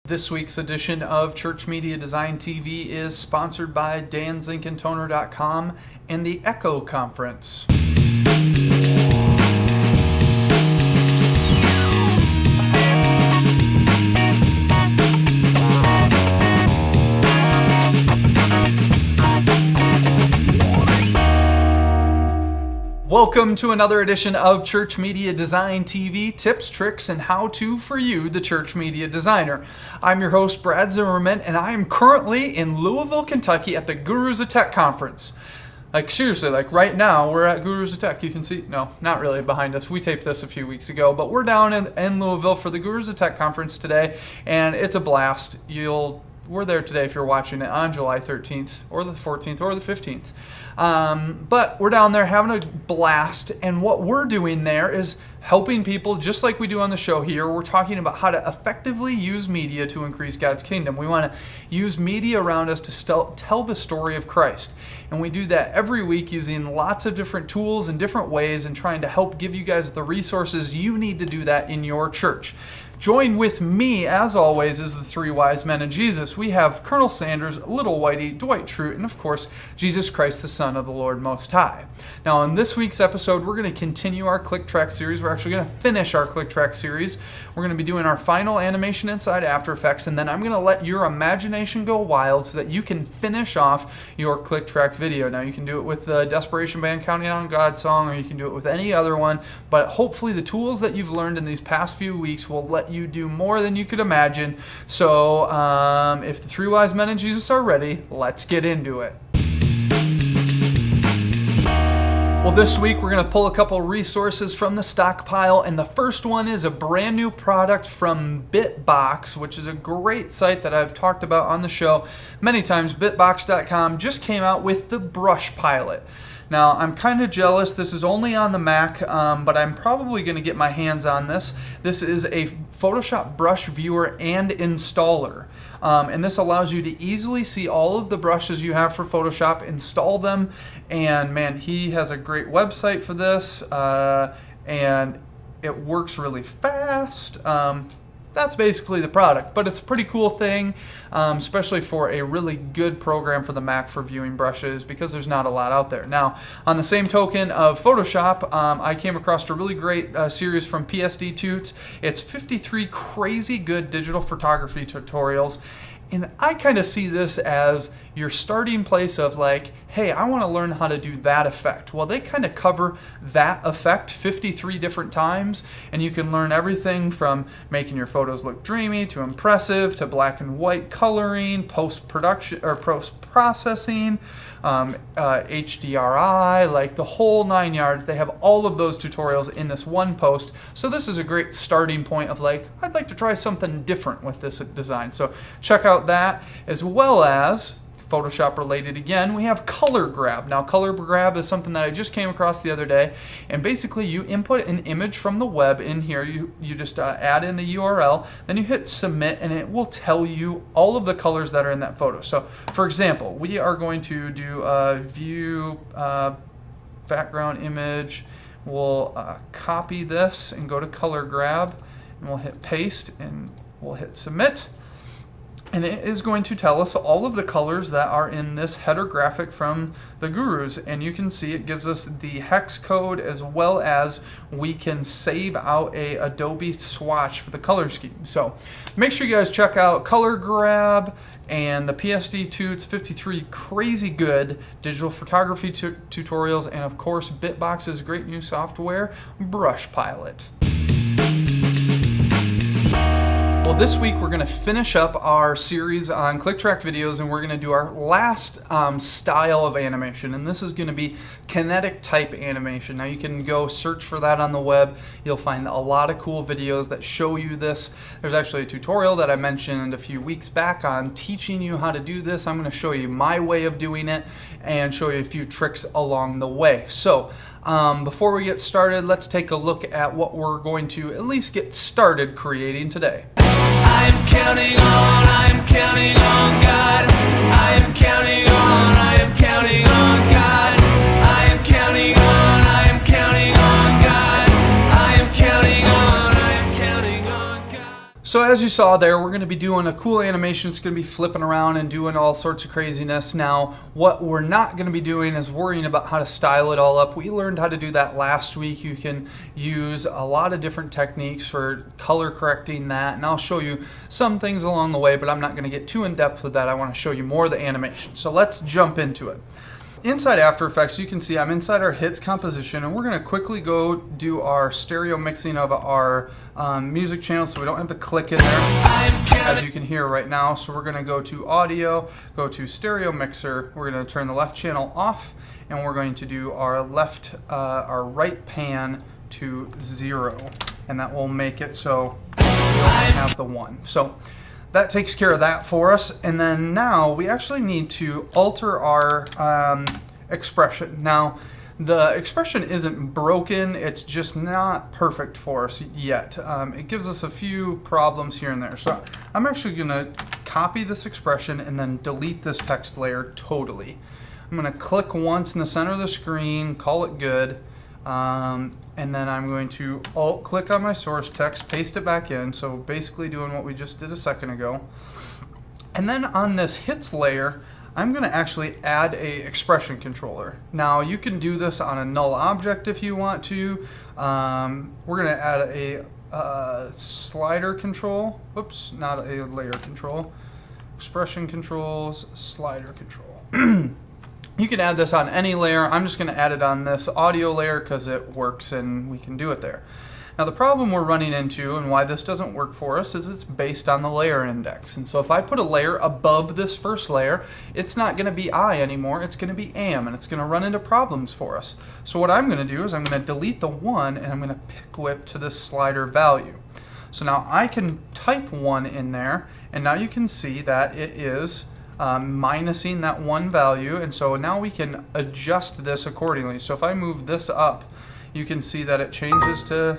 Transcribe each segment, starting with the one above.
This week's edition of Church Media Design TV is sponsored by danzinkandtoner.com and the Echo Conference. Welcome to another edition of Church Media Design TV, tips, tricks, and how-to for you, the church media designer. I'm your host, Brad Zimmerman, and I am currently in Louisville, Kentucky at the Gurus of Tech Conference. Seriously, right now, we're at Gurus of Tech. You can see, no, not really behind us. We taped this a few weeks ago, but we're down in Louisville for the Gurus of Tech Conference today, and it's a blast. We're there today if you're watching it on July 13th or the 14th or the 15th. But we're down there having a blast, and what we're doing there is helping people just like we do on the show here. We're talking about how to effectively use media to increase God's kingdom. We want to use media around us to tell the story of Christ. And we do that every week using lots of different tools and different ways and trying to help give you guys the resources you need to do that in your church. Join with me, as always, as the three wise men of Jesus. We have Colonel Sanders, Little Whitey, Dwight Schrute, and of course, Jesus Christ, the Son of the Lord Most High. Now, in this week's episode, we're going to continue our Click Track series. We're actually going to finish our Click Track series. We're going to be doing our final animation inside After Effects, and then I'm going to let your imagination go wild so that you can finish off your Click Track video. Now, you can do it with the Desperation Band Counting on God song, or you can do it with any other one, but hopefully the tools that you've learned in these past few weeks will let you do more than you could imagine. So if the three wise men of Jesus are ready, let's get into it. Well, this week we're going to pull a couple resources from the stockpile, and the first one is a brand new product from Bitbox, which is a great site that I've talked about on the show many times. Bitbox.com just came out with the Brush Pilot. Now, I'm kind of jealous. This is only on the Mac, but I'm probably going to get my hands on this. This is a Photoshop brush viewer and installer. And this allows you to easily see all of the brushes you have for Photoshop, install them, and man, he has a great website for this, and it works really fast. That's basically the product, but it's a pretty cool thing, especially for a really good program for the Mac for viewing brushes, because there's not a lot out there. Now, on the same token of Photoshop, I came across a really great series from PSD Toots. It's 53 crazy good digital photography tutorials. And I kind of see this as your starting place of hey, I want to learn how to do that effect. Well, they kind of cover that effect 53 different times, and you can learn everything from making your photos look dreamy to impressive to black and white coloring, post-production or post-processing, HDRI, the whole 9 yards. They have all of those tutorials in this one post. So this is a great starting point of I'd like to try something different with this design. So check out that, as well as Photoshop related again, we have Color Grab. Now, Color Grab is something that I just came across the other day, and basically you input an image from the web in here. You just add in the URL, then you hit submit, and it will tell you all of the colors that are in that photo. So, for example, we are going to do a view background image. We'll copy this and go to Color Grab, and we'll hit paste, and we'll hit submit. And it is going to tell us all of the colors that are in this header graphic from the Gurus. And you can see it gives us the hex code, as well as we can save out a Adobe swatch for the color scheme. So make sure you guys check out Color Grab and the PSD Toots 53 crazy good digital photography tutorials. And of course, Bitbox's great new software, Brush Pilot. Well, this week we're going to finish up our series on Click Track videos, and we're going to do our last style of animation, and this is going to be kinetic type animation. Now, you can go search for that on the web. You'll find a lot of cool videos that show you this. There's actually a tutorial that I mentioned a few weeks back on teaching you how to do this. I'm going to show you my way of doing it and show you a few tricks along the way. So before we get started, let's take a look at what we're going to at least get started creating today. I'm counting on God. I am counting on God. I am counting on God. I am counting on God. So as you saw there, we're going to be doing a cool animation. It's going to be flipping around and doing all sorts of craziness. Now, what we're not going to be doing is worrying about how to style it all up. We learned how to do that last week. You can use a lot of different techniques for color correcting that, and I'll show you some things along the way, but I'm not going to get too in depth with that. I want to show you more of the animation. So let's jump into it. Inside After Effects, you can see I'm inside our hits composition, and we're going to quickly go do our stereo mixing of our music channel so we don't have to click in there, as you can hear right now. So we're going to go to audio, go to stereo mixer, we're going to turn the left channel off, and we're going to do our right pan to 0, and that will make it so we only have the 1. So that takes care of that for us. And then now we actually need to alter our expression. Now, the expression isn't broken, it's just not perfect for us yet. It gives us a few problems here and there. So I'm actually going to copy this expression and then delete this text layer totally. I'm going to click once in the center of the screen, call it good. And then I'm going to alt-click on my source text, paste it back in, so basically doing what we just did a second ago. And then on this hits layer, I'm going to actually add a expression controller. Now you can do this on a null object if you want to. We're going to add a slider control. Whoops, not a layer control. Expression controls, slider control. You can add this on any layer. I'm just going to add it on this audio layer because it works and we can do it there. Now the problem we're running into and why this doesn't work for us is it's based on the layer index. And so if I put a layer above this first layer, it's not going to be I anymore, it's going to be am, and it's going to run into problems for us. So what I'm going to do is I'm going to delete the 1 and I'm going to pick whip to this slider value. So now I can type 1 in there, and now you can see that it is minusing that 1 value, and so now we can adjust this accordingly. So if I move this up, you can see that it changes to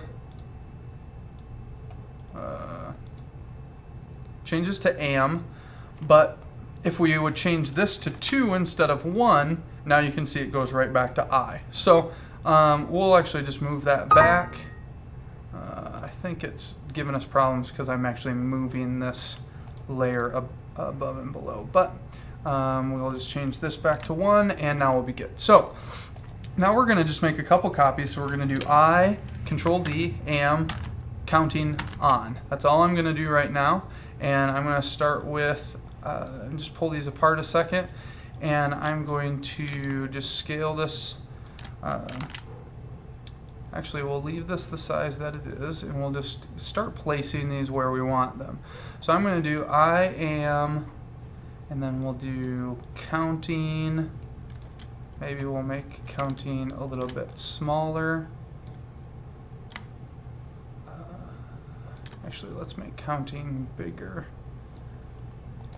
am, but if we would change this to 2 instead of 1, now you can see it goes right back to I. So we'll actually just move that back. I think it's giving us problems because I'm actually moving this layer above and below, but we'll just change this back to 1, and now we'll be good. So now we're going to just make a couple copies. So we're going to do I, Control D, am, counting on. That's all I'm going to do right now, and I'm going to start with just pull these apart a second, and I'm going to just scale this. Actually, we'll leave this the size that it is, and we'll just start placing these where we want them. So I'm going to do I am, and then we'll do counting. Maybe we'll make counting a little bit smaller. Actually, let's make counting bigger.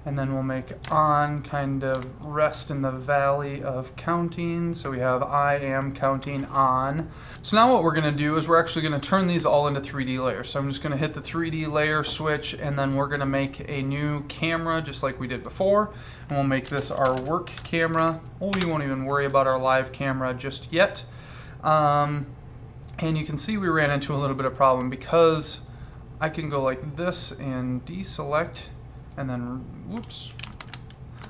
And then we'll make on kind of rest in the valley of counting. So we have I am counting on. So now what we're going to do is we're actually going to turn these all into 3D layers. So I'm just going to hit the 3D layer switch, and then we're going to make a new camera just like we did before. And we'll make this our work camera. Well, we won't even worry about our live camera just yet. And you can see we ran into a little bit of problem because I can go like this and deselect, and then, whoops,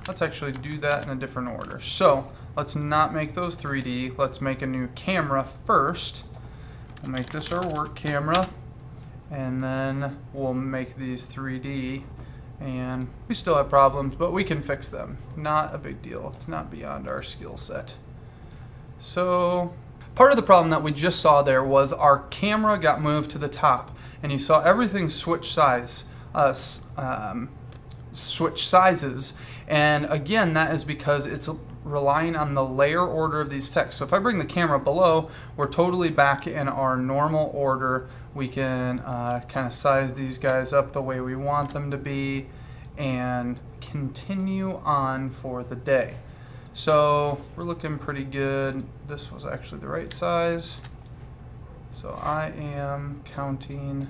let's actually do that in a different order. So let's not make those 3D. Let's make a new camera first. We'll make this our work camera, and then we'll make these 3D. And we still have problems, but we can fix them. Not a big deal. It's not beyond our skill set. So part of the problem that we just saw there was our camera got moved to the top, and you saw everything switch sizes. And again, that is because it's relying on the layer order of these texts. So if I bring the camera below, we're totally back in our normal order. We can kind of size these guys up the way we want them to be and continue on for the day. So we're looking pretty good. This was actually the right size. So I am counting,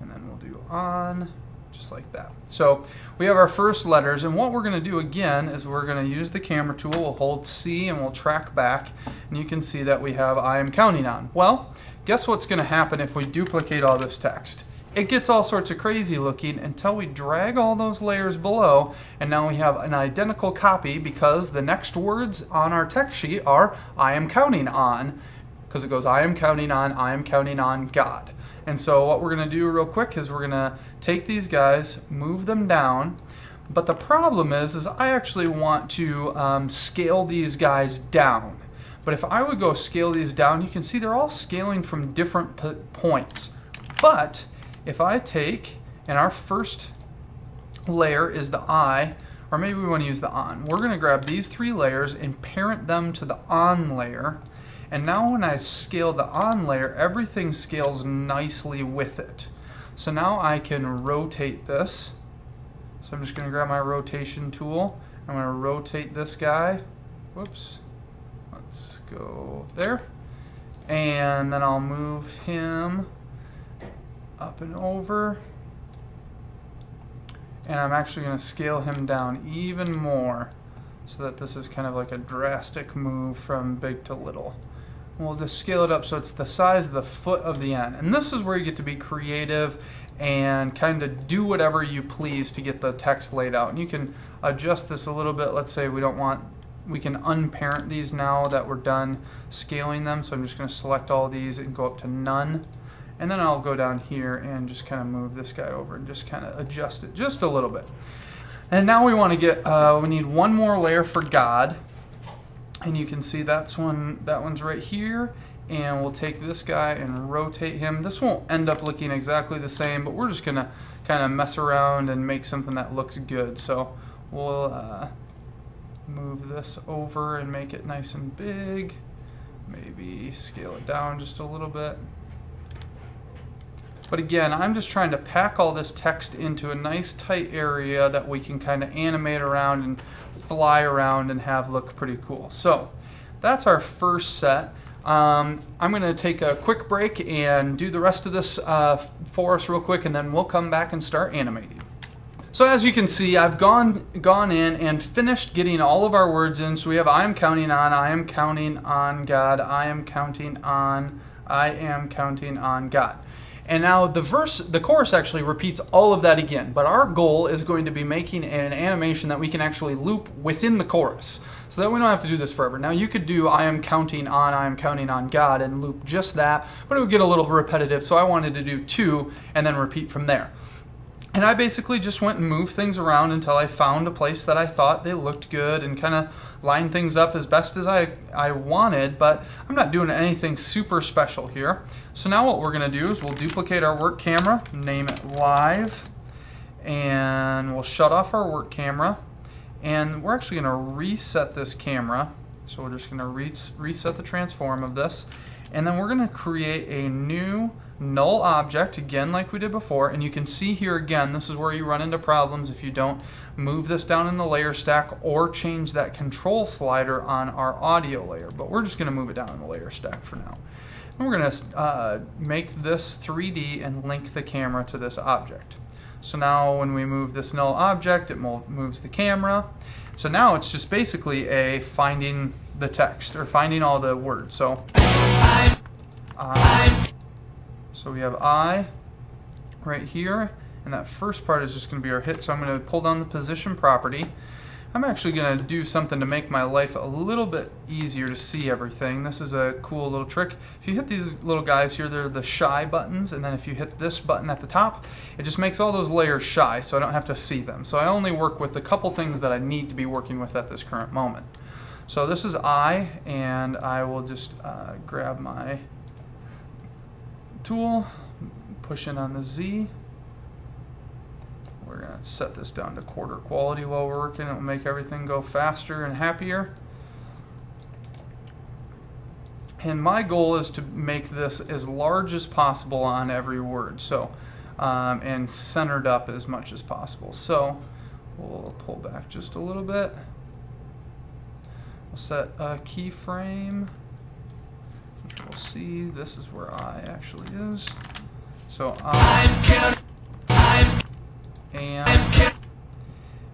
and then we'll do on. Just like that. So we have our first letters, and what we're going to do again is we're going to use the camera tool. We'll hold C and we'll track back, and you can see that we have I am counting on. Well, guess what's going to happen if we duplicate all this text? it gets all sorts of crazy looking until we drag all those layers below, and now we have an identical copy because the next words on our text sheet are I am counting on, because it goes I am counting on God. And so what we're going to do real quick is we're going to take these guys, move them down, but the problem is I actually want to scale these guys down. But if I would go scale these down, you can see they're all scaling from different points. But if I take, and our first layer is the I, or maybe we want to use the on. We're going to grab these 3 layers and parent them to the on layer. And now when I scale the on layer, everything scales nicely with it. So now I can rotate this. So I'm just going to grab my rotation tool. I'm going to rotate this guy. Whoops. Let's go there. And then I'll move him up and over, and I'm actually going to scale him down even more so that this is kind of like a drastic move from big to little. We'll just scale it up so it's the size of the foot of the N, and this is where you get to be creative and kind of do whatever you please to get the text laid out. And you can adjust this a little bit. Let's say we can unparent these now that we're done scaling them, so I'm just going to select all these and go up to none. And then I'll go down here and just kind of move this guy over and just kind of adjust it just a little bit. And now we want to get, we need one more layer for God. And you can see that one's right here. And we'll take this guy and rotate him. This won't end up looking exactly the same, but we're just going to kind of mess around and make something that looks good. So we'll move this over and make it nice and big. Maybe scale it down just a little bit. But again, I'm just trying to pack all this text into a nice tight area that we can kind of animate around and fly around and have look pretty cool. So that's our first set. I'm going to take a quick break and do the rest of this for us real quick, and then we'll come back and start animating. So as you can see, I've gone in and finished getting all of our words in. So we have I am counting on God, I am counting on God. And now the chorus actually repeats all of that again, but our goal is going to be making an animation that we can actually loop within the chorus, so that we don't have to do this forever. Now you could do I am counting on God and loop just that, but it would get a little repetitive, so I wanted to do 2 and then repeat from there. And I basically just went and moved things around until I found a place that I thought they looked good and kind of lined things up as best as I wanted, but I'm not doing anything super special here. So now what we're going to do is we'll duplicate our work camera, name it live, and we'll shut off our work camera. And we're actually going to reset this camera. So we're just going to reset the transform of this. And then we're going to create a new null object, again like we did before. And you can see here again, this is where you run into problems if you don't move this down in the layer stack or change that control slider on our audio layer. But we're just going to move it down in the layer stack for now. And we're going to make this 3D and link the camera to this object. So now when we move this null object, it moves the camera. So now it's just basically a finding the text, or finding all the words. So so we have I right here, and that first part is just going to be our hit. So I'm going to pull down the position property. I'm actually going to do something to make my life a little bit easier to see everything. This is a cool little trick. If you hit these little guys here, they're the shy buttons, and then if you hit this button at the top, it just makes all those layers shy, so I don't have to see them. So I only work with a couple things that I need to be working with at this current moment. So this is I, and I will just grab my tool, push in on the Z. We're going to set this down to quarter quality while we're working. It will make everything go faster and happier. And my goal is to make this as large as possible on every word, so and centered up as much as possible. So we'll pull back just a little bit. We'll set a keyframe. We'll see, this is where I actually is. So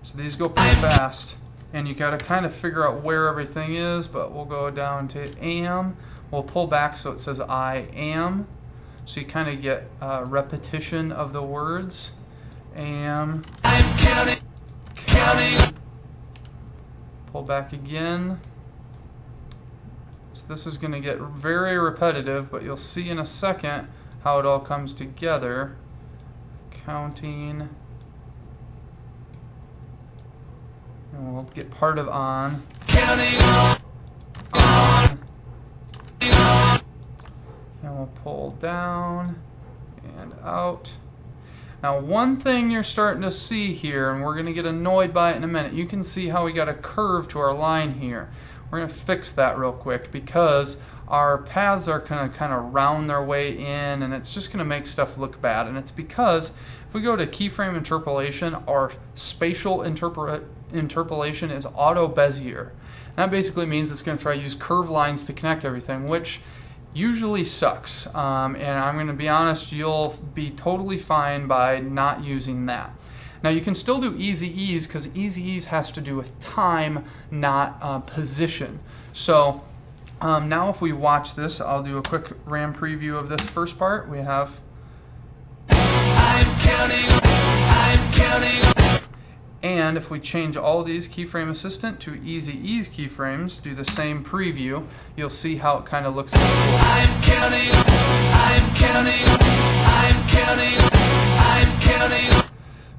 so these go pretty fast, and you got to kind of figure out where everything is, but we'll go down to am. We'll pull back so it says I am. so you kind of get repetition of the words. I'm counting. Pull back again. So this is going to get very repetitive, but you'll see in a second how it all comes together. Counting. And we'll get part of on. Counting on. And we'll pull down and out. Now, one thing you're starting to see here, and we're going to get annoyed by it in a minute, you can see how we got a curve to our line here. We're going to fix that real quick because our paths are going to kind of round their way in, and it's just going to make stuff look bad. And it's because if we go to keyframe interpolation, our spatial interpolation is auto Bezier. That basically means it's going to try to use curved lines to connect everything, which usually sucks. And I'm going to be honest, you'll be totally fine by not using that. Now you can still do easy ease because easy ease has to do with time, not position. So now if we watch this, I'll do a quick RAM preview of this first part. We have I'm counting. And if we change all these keyframe assistant to easy ease keyframes, do the same preview, you'll see how it kind of looks. I'm counting.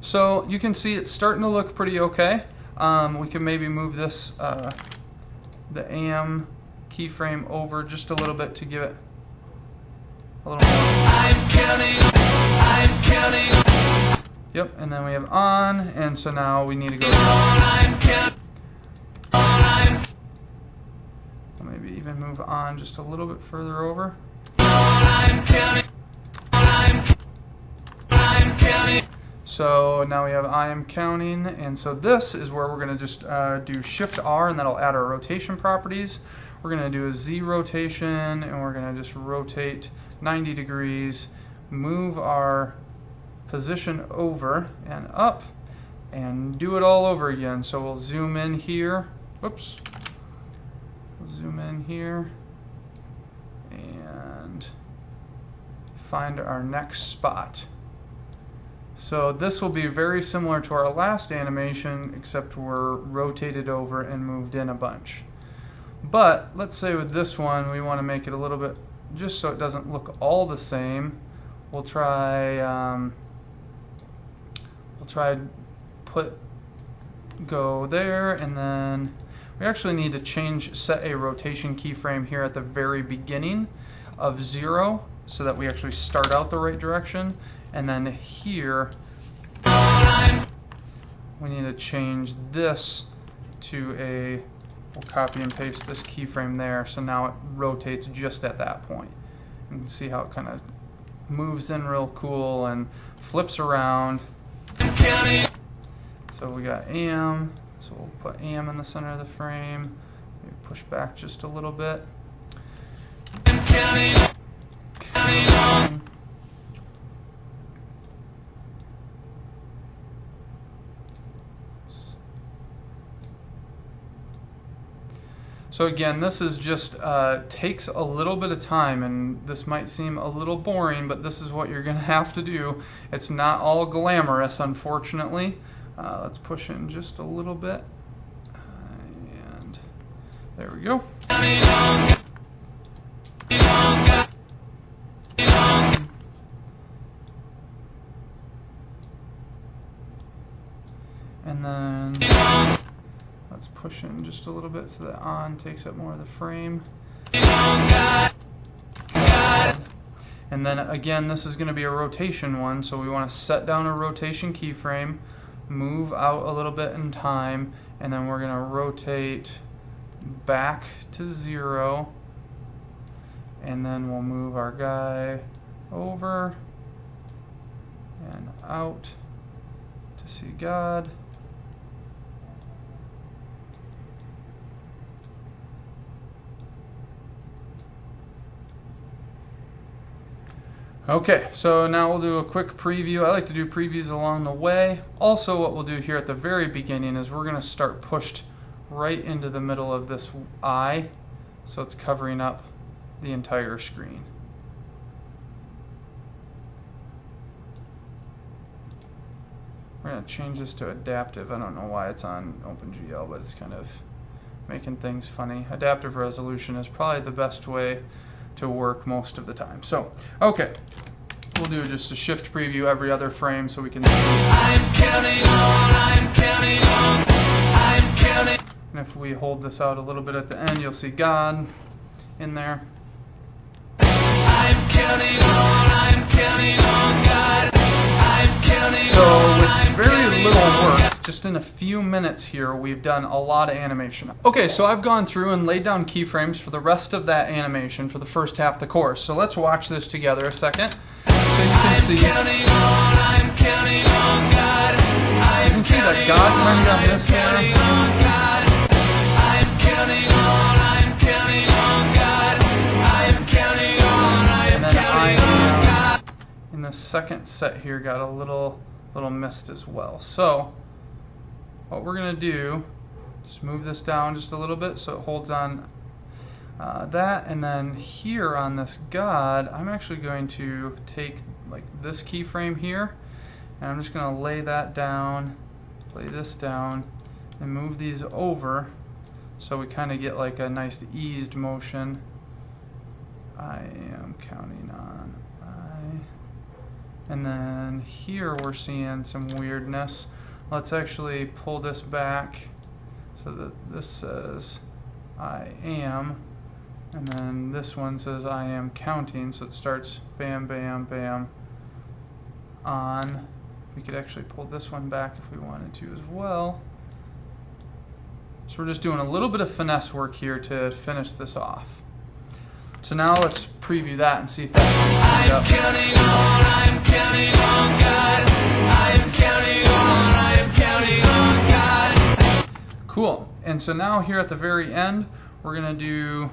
So you can see it's starting to look pretty okay. We can maybe move this, the AM keyframe over just a little bit to give it a little more. I'm counting. Yep, and then we have on, and so now we need to go maybe even move on just a little bit further over. So now we have I am counting, and so this is where we're going to just do Shift R, and that'll add our rotation properties. We're going to do a Z rotation, and we're going to just rotate 90 degrees, move our position over and up, and do it all over again. So we'll zoom in here. Whoops. We'll zoom in here and find our next spot. So this will be very similar to our last animation, except we're rotated over and moved in a bunch. But let's say with this one, we want to make it a little bit, just so it doesn't look all the same. We'll try go there, and then we actually need to set a rotation keyframe here at the very beginning of 0 so that we actually start out the right direction, and then here we need to change this to we'll copy and paste this keyframe there, so now it rotates just at that point. You can see how it kind of moves in real cool and flips around. So we got AM, so we'll put AM in the center of the frame. Maybe push back just a little bit. Counting. So again, this is just takes a little bit of time, and this might seem a little boring, but this is what you're going to have to do. It's not all glamorous, unfortunately. Let's push in just a little bit, and there we go. And then let's push in just a little bit so that on takes up more of the frame. And then again, this is going to be a rotation one, so we want to set down a rotation keyframe, move out a little bit in time, and then we're going to rotate back to 0, and then we'll move our guy over and out to see God. Okay, so now we'll do a quick preview. I like to do previews along the way. Also, what we'll do here at the very beginning is we're going to start pushed right into the middle of this eye, so it's covering up the entire screen. We're going to change this to adaptive. I don't know why it's on OpenGL, but it's kind of making things funny. Adaptive resolution is probably the best way to work most of the time. So, okay. We'll do just a shift preview every other frame so we can see. I'm counting on, And if we hold this out a little bit at the end, you'll see God in there. I'm counting on God. I'm counting So on, with very little work, just in a few minutes here, we've done a lot of animation. Okay, so I've gone through and laid down keyframes for the rest of that animation for the first half of the course. So let's watch this together a second. So you can see, counting on God. you can see that God kind of got missed there. I'm counting on God. I'm counting on, And then I am, in the second set here, got a little missed as well. So what we're going to do, just move this down just a little bit so it holds on that, and then here on this God, I'm actually going to take like this keyframe here, and I'm just going to lay that down, lay this down, and move these over so we kind of get like a nice eased motion. I am counting on and then here we're seeing some weirdness. Let's actually pull this back so that this says I am, and then this one says I am counting, so it starts bam, bam, bam on. We could actually pull this one back if we wanted to as well. So we're just doing a little bit of finesse work here to finish this off. So now let's preview that and see if that can be cleaned up. I'm counting on God. I'm counting on God. Cool. And so now here at the very end, we're gonna do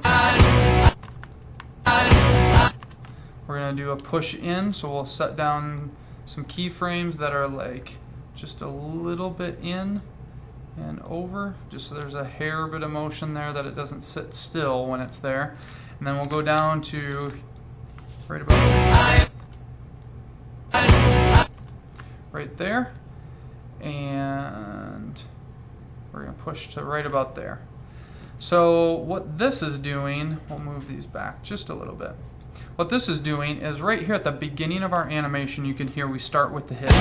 a push in. So we'll set down some keyframes that are like just a little bit in and over, just so there's a hair bit of motion there that it doesn't sit still when it's there. And then we'll go down to right about right there, and we're going to push to right about there. So what this is doing, we'll move these back just a little bit. What this is doing is right here at the beginning of our animation, you can hear we start with the hit.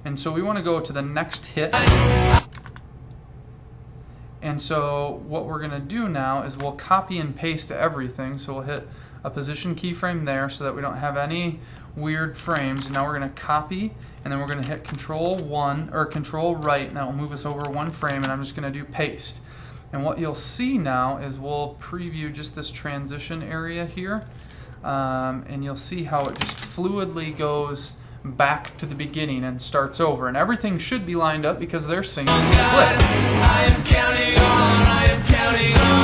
And so we want to go to the next hit. And so what we're going to do now is we'll copy and paste everything. So we'll hit a position keyframe there so that we don't have any weird frames. Now we're going to copy, and then we're going to hit Control 1 or Control right, and that will move us over one frame, and I'm just going to do paste. And what you'll see now is we'll preview just this transition area here, and you'll see how it just fluidly goes back to the beginning and starts over, and everything should be lined up because they're synced to a click. I am counting on God. I am counting on.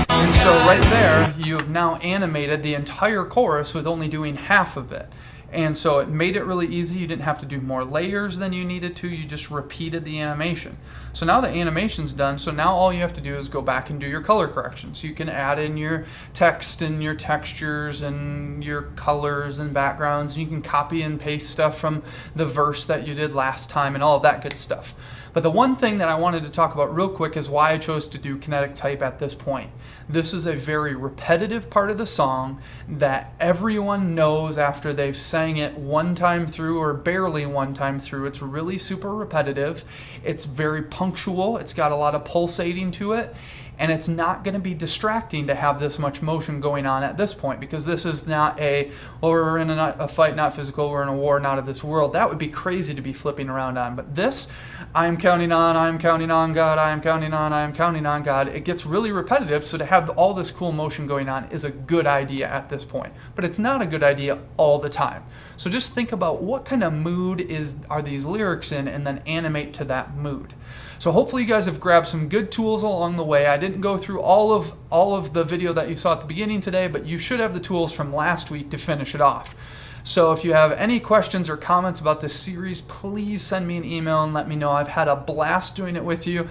And so right there, you have now animated the entire chorus with only doing half of it. And so it made it really easy. You didn't have to do more layers than you needed to. You just repeated the animation. So now the animation's done. So now all you have to do is go back and do your color correction. So you can add in your text and your textures and your colors and backgrounds. You can copy and paste stuff from the verse that you did last time and all of that good stuff. But the one thing that I wanted to talk about real quick is why I chose to do kinetic type at this point. This is a very repetitive part of the song that everyone knows after they've sang it one time through or barely one time through. It's really super repetitive. It's very punctual. It's got a lot of pulsating to it. And it's not going to be distracting to have this much motion going on at this point, because this is not well, we're in a fight, not physical, we're in a war, not of this world. That would be crazy to be flipping around on. But this, I'm counting on God, I'm counting on God, it gets really repetitive, so to have all this cool motion going on is a good idea at this point. But it's not a good idea all the time. So just think about what kind of mood are these lyrics in, and then animate to that mood. So hopefully you guys have grabbed some good tools along the way. I didn't go through all of the video that you saw at the beginning today, but you should have the tools from last week to finish it off. So if you have any questions or comments about this series, please send me an email and let me know. I've had a blast doing it with you.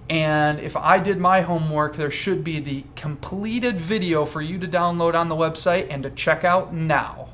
And if I did my homework, there should be the completed video for you to download on the website and to check out now.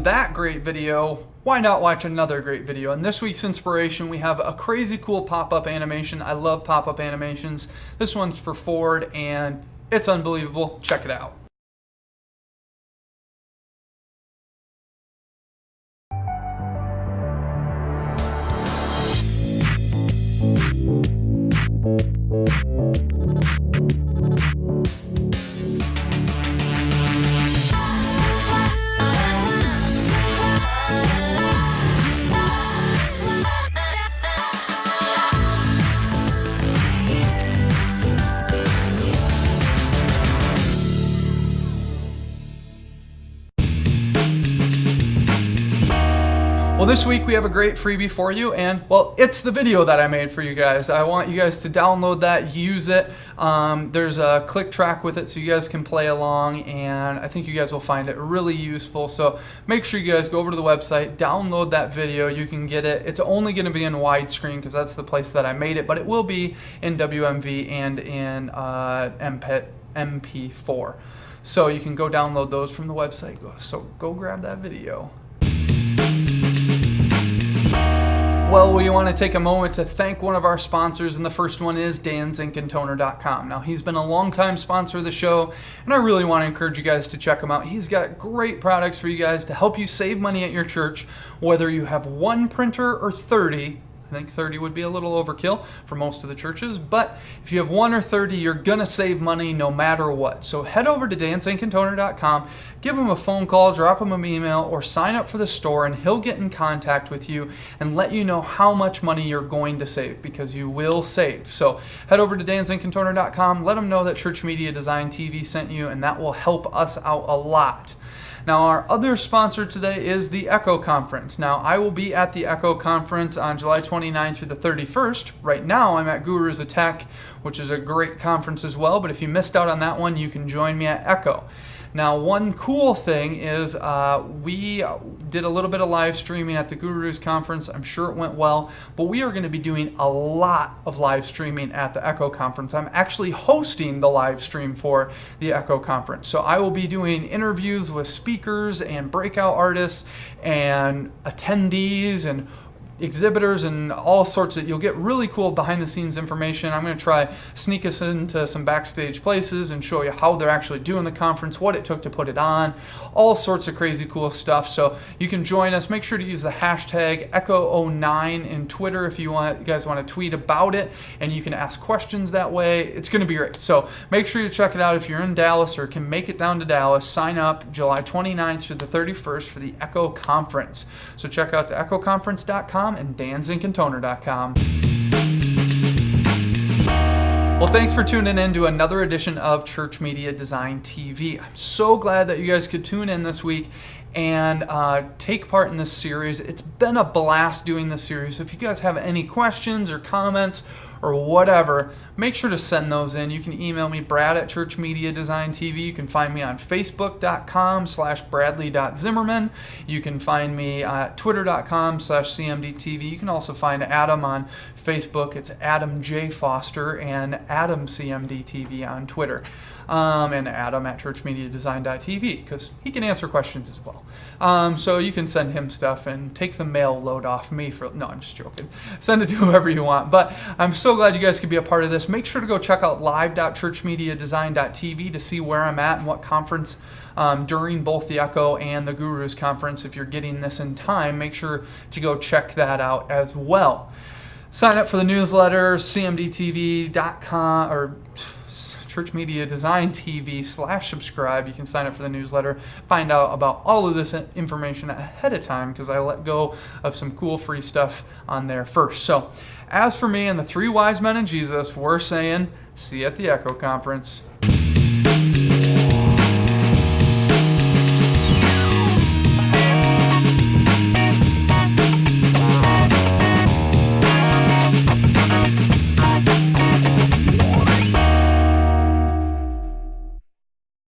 that great video, why not watch another great video? In this week's inspiration, we have a crazy cool pop-up animation. I love pop-up animations. This one's for Ford, and it's unbelievable. Check it out. Well, this week we have a great freebie for you, and well, it's the video that I made for you guys. I want you guys to download that, use it. There's a click track with it so you guys can play along, and I think you guys will find it really useful. So make sure you guys go over to the website, download that video. You can get it. It's only going to be in widescreen because that's the place that I made it, but it will be in WMV and in MP4. So you can go download those from the website. So go grab that video. Well, we want to take a moment to thank one of our sponsors, and the first one is DanZinkandToner.com. Now, he's been a longtime sponsor of the show, and I really want to encourage you guys to check him out. He's got great products for you guys to help you save money at your church, whether you have one printer or 30. I think 30 would be a little overkill for most of the churches, but if you have 1 or 30, you're going to save money no matter what. So head over to DanZinkandToner.com, give him a phone call, drop him an email, or sign up for the store, and he'll get in contact with you and let you know how much money you're going to save, because you will save. So head over to DanZinkandToner.com, let him know that Church Media Design TV sent you, and that will help us out a lot. Now, our other sponsor today is the Echo Conference. Now, I will be at the Echo Conference on July 29th through the 31st. Right now, I'm at Gurus of Tech, which is a great conference as well. But if you missed out on that one, you can join me at Echo. Now, one cool thing is we did a little bit of live streaming at the Gurus Conference. I'm sure it went well, but we are going to be doing a lot of live streaming at the Echo Conference. I'm actually hosting the live stream for the Echo Conference. So I will be doing interviews with speakers and breakout artists and attendees and exhibitors and all sorts of, you'll get really cool behind the scenes information. I'm going to try sneak us into some backstage places and show you how they're actually doing the conference, what it took to put it on, all sorts of crazy cool stuff. So you can join us. Make sure to use the hashtag Echo09 in Twitter if you guys want to tweet about it, and you can ask questions that way. It's going to be great. So make sure you check it out if you're in Dallas or can make it down to Dallas. Sign up July 29th through the 31st for the Echo Conference. So check out the echoconference.com and DanZinkandToner.com. Well, thanks for tuning in to another edition of Church Media Design TV. I'm so glad that you guys could tune in this week and take part in this series. It's been a blast doing this series. If you guys have any questions or comments or whatever, make sure to send those in. You can email me, Brad at ChurchMediaDesign.tv. You can find me on Facebook.com/Bradley.Zimmerman. You can find me at Twitter.com/CMDTV. You can also find Adam on Facebook. It's Adam J. Foster and Adam CMDTV on Twitter. And Adam at ChurchMediaDesign.tv, because he can answer questions as well. So you can send him stuff and take the mail load off me no, I'm just joking. Send it to whoever you want. But I'm so glad you guys could be a part of this. Make sure to go check out live.churchmediadesign.tv to see where I'm at and what conference during both the Echo and the Gurus Conference. If you're getting this in time, make sure to go check that out as well. Sign up for the newsletter, cmdtv.com or ChurchMediaDesign.tv/subscribe. You can sign up for the newsletter, find out about all of this information ahead of time, because I let go of some cool free stuff on there first. So as for me and the three wise men and Jesus, we're saying see you at the Echo Conference.